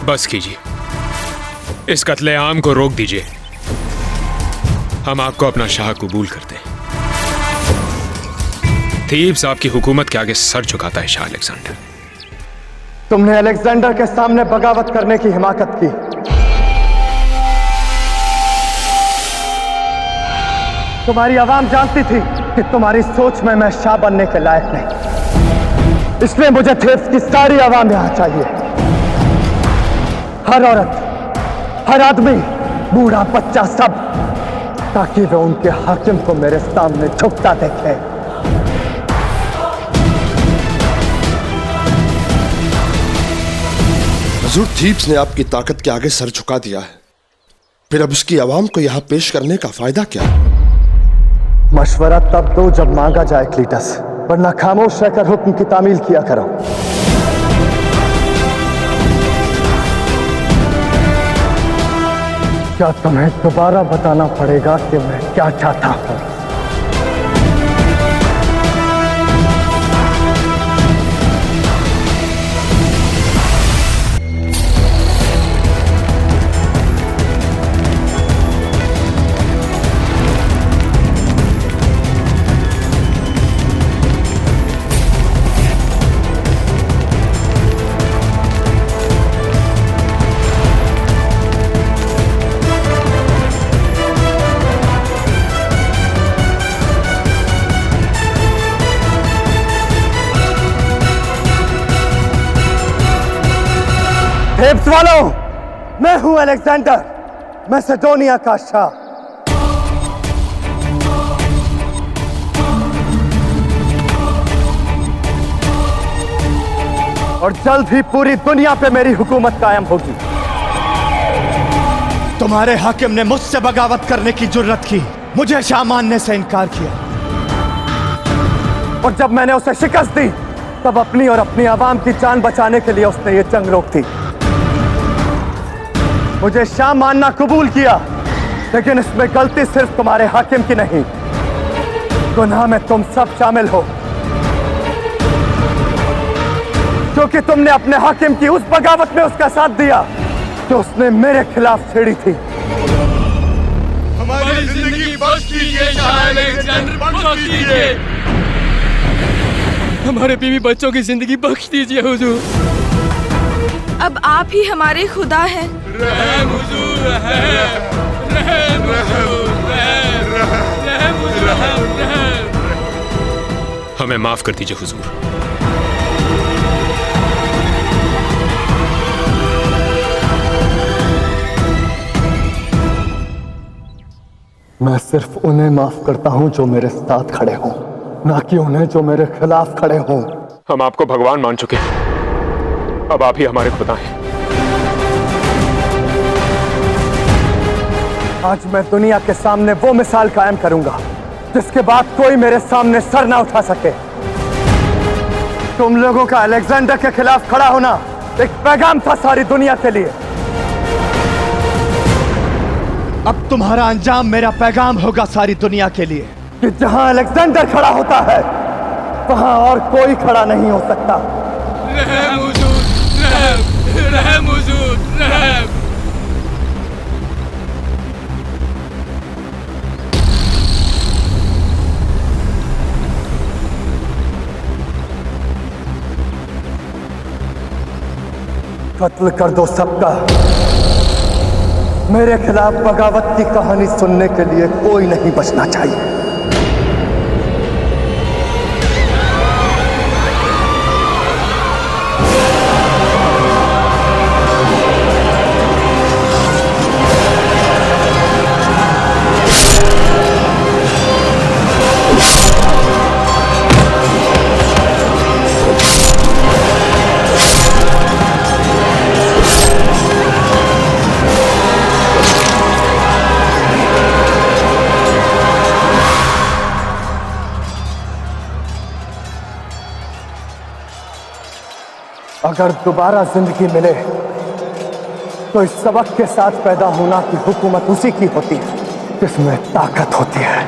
बस कीजिए, इस कत्लेआम को रोक दीजिए। हम आपको अपना शाह कबूल करते हैं। थीब्स आपकी हुकूमत के आगे सर झुकाता है शाह अलेक्जेंडर। तुमने अलेक्जेंडर के सामने बगावत करने की हिमाकत की। तुम्हारी आवाम जानती थी कि तुम्हारी सोच में मैं शाह बनने के लायक नहीं, इसलिए मुझे थेब्स की सारी आवाम यहां चाहिए। हर औरत, हर आदमी, बूढ़ा बच्चा, सब, ताकि वे उनके हाकिम को मेरे सामने झुकता देखे। हुजूर, थीब्स ने आपकी ताकत के आगे सर झुका दिया है, फिर अब उसकी आवाम को यहां पेश करने का फायदा क्या? मशवरा तब दो जब मांगा जाए क्लीटस, वरना खामोश रहकर हुक्म की तामील किया करो। क्या तुम्हें दोबारा बताना पड़ेगा कि मैं क्या चाहता हूं? थेब्स वालों, मैं हूं अलेक्जेंडर, मैसेडोनिया का शाह। और जल्द ही पूरी दुनिया पे मेरी हुकूमत कायम होगी। तुम्हारे हाकिम ने मुझसे बगावत करने की जुर्रत की, मुझे शाह मानने से इनकार किया, और जब मैंने उसे शिकस्त दी तब अपनी और अपनी आवाम की जान बचाने के लिए उसने ये जंग रोक दी। मुझे शाह मानना कबूल किया, लेकिन इसमें गलती सिर्फ तुम्हारे हाकिम की नहीं, गुनाह में तुम सब शामिल हो, क्योंकि तुमने अपने हाकिम की उस बगावत में उसका साथ दिया जो उसने मेरे खिलाफ छेड़ी थी। हमारी जिंदगी बख्श कीजिए शाह अलेक्जेंडर, बख्श कीजिए। हमारे बीवी बच्चों की जिंदगी बख्श दीजिए हुजूर। अब आप ही हमारे खुदा हैं। रहम हुजूर, रहम, रहम हुजूर, रहम, रहम हुजूर, रहम। हमें माफ कर दीजिए हुजूर। मैं सिर्फ उन्हें माफ करता हूं जो मेरे साथ खड़े हों, ना कि उन्हें जो मेरे खिलाफ खड़े हों। हम आपको भगवान मान चुके हैं, अब आप ही हमारे खुदा हैं। आज मैं दुनिया के सामने वो मिसाल कायम करूंगा जिसके बाद कोई मेरे सामने सर ना उठा सके। तुम लोगों का अलेक्जेंडर के खिलाफ खड़ा होना एक पैगाम था सारी दुनिया के लिए। अब तुम्हारा अंजाम मेरा पैगाम होगा सारी दुनिया के लिए कि जहां अलेक्जेंडर खड़ा होता है वहां और कोई खड़ा नहीं हो सकता। रहम हुजूर, रहम, रहम हुजूर, रहम। कत्ल कर दो सबका। मेरे खिलाफ बगावत की कहानी सुनने के लिए कोई नहीं बचना चाहिए। अगर दोबारा जिंदगी मिले तो इस सबक के साथ पैदा होना की हुकूमत उसी की होती है जिसमें ताकत होती है।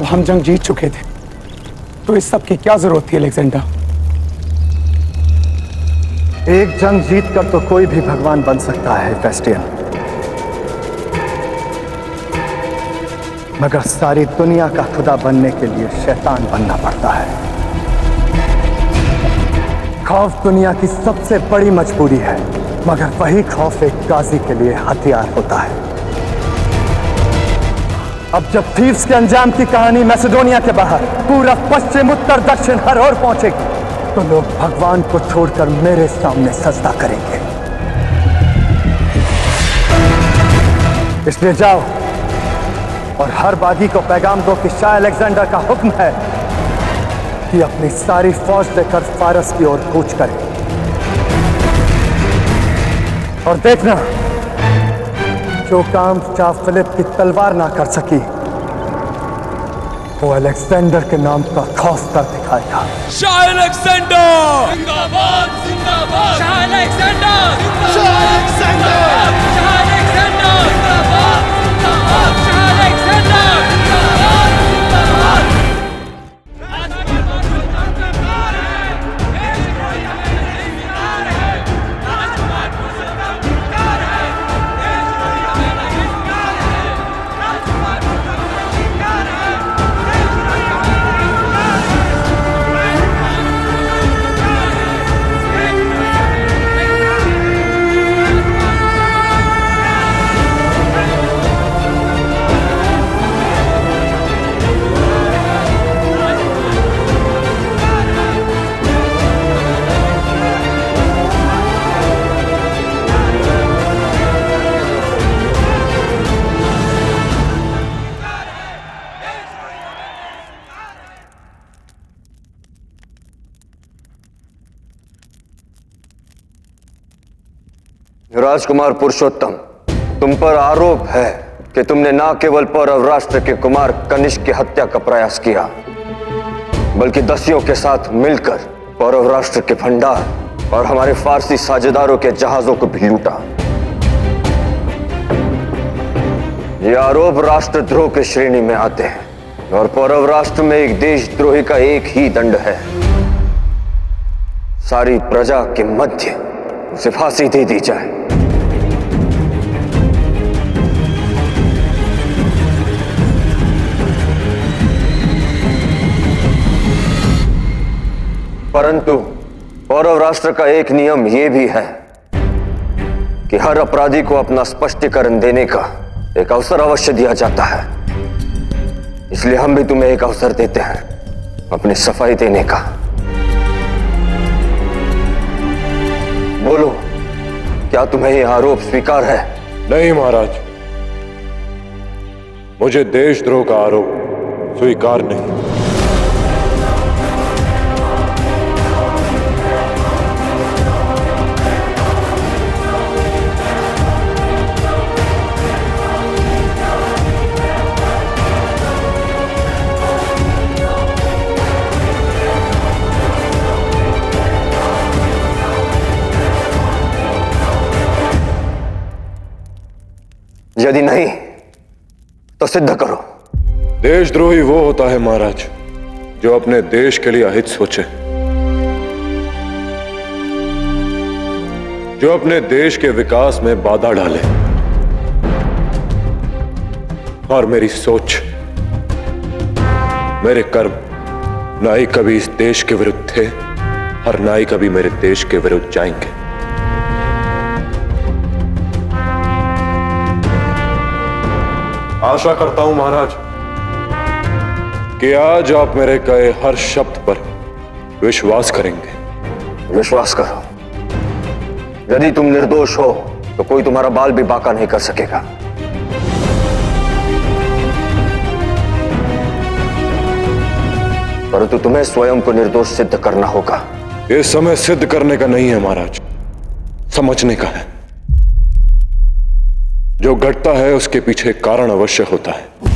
जब हम जंग जीत चुके थे तो इस सब की क्या जरूरत थी अलेक्जेंडर? एक जंग जीतकर तो कोई भी भगवान बन सकता है फेस्टियन, मगर सारी दुनिया का खुदा बनने के लिए शैतान बनना पड़ता है। खौफ दुनिया की सबसे बड़ी मजबूरी है, मगर वही खौफ एक गाजी के लिए हथियार होता है। अब जब थीव्स के अंजाम की कहानी मैसेडोनिया के बाहर पूरब पश्चिम उत्तर दक्षिण हर ओर पहुंचेगी तो लोग भगवान को छोड़कर मेरे सामने सजदा करेंगे। इसलिए जाओ और हर बागी को पैगाम दो कि शाह अलेक्जेंडर का हुक्म है कि अपनी सारी फौज लेकर फारस की ओर कूच करे। और देखना, जो काम शाह फिलिप की तलवार ना कर सकी वो अलेक्जेंडर के नाम का खौफ कर दिखाएगा। शाह अलेक्जेंडर जिंदाबाद जिंदाबाद, Shah Alexander Shah Alexander Shah Alexander जिंदाबाद जिंदाबाद, शाह अलेक्जेंडर जिंदाबाद जिंदाबाद। राजकुमार पुरुषोत्तम, तुम पर आरोप है कि तुमने न केवल पौरव राष्ट्र के कुमार कनिष्क की हत्या का प्रयास किया, बल्कि दस्युओं के साथ मिलकर पौरव राष्ट्र के भंडार और हमारे फारसी साझेदारों के जहाजों को भी लूटा। ये आरोप राष्ट्रद्रोह की श्रेणी में आते हैं और पौरव राष्ट्र में एक देशद्रोही का एक ही दंड है, सारी प्रजा के मध्य उसे फांसी दे दी जाए। परंतु पौरव राष्ट्र का एक नियम यह भी है कि हर अपराधी को अपना स्पष्टीकरण देने का एक अवसर अवश्य दिया जाता है। इसलिए हम भी तुम्हें एक अवसर देते हैं अपनी सफाई देने का। बोलो, क्या तुम्हें यह आरोप स्वीकार है? नहीं महाराज, मुझे देशद्रोह का आरोप स्वीकार नहीं। यदि नहीं तो सिद्ध करो। देशद्रोही वो होता है महाराज जो अपने देश के लिए अहित सोचे, जो अपने देश के विकास में बाधा डाले। और मेरी सोच, मेरे कर्म ना ही कभी इस देश के विरुद्ध थे और ना ही कभी मेरे देश के विरुद्ध जाएंगे। आशा करता हूं महाराज कि आज आप मेरे कहे हर शब्द पर विश्वास करेंगे। विश्वास करो, यदि तुम निर्दोष हो तो कोई तुम्हारा बाल भी बांका नहीं कर सकेगा। परंतु तुम्हें स्वयं को निर्दोष सिद्ध करना होगा। ये समय सिद्ध करने का नहीं है महाराज, समझने का है। जो घटता है उसके पीछे कारण अवश्य होता है।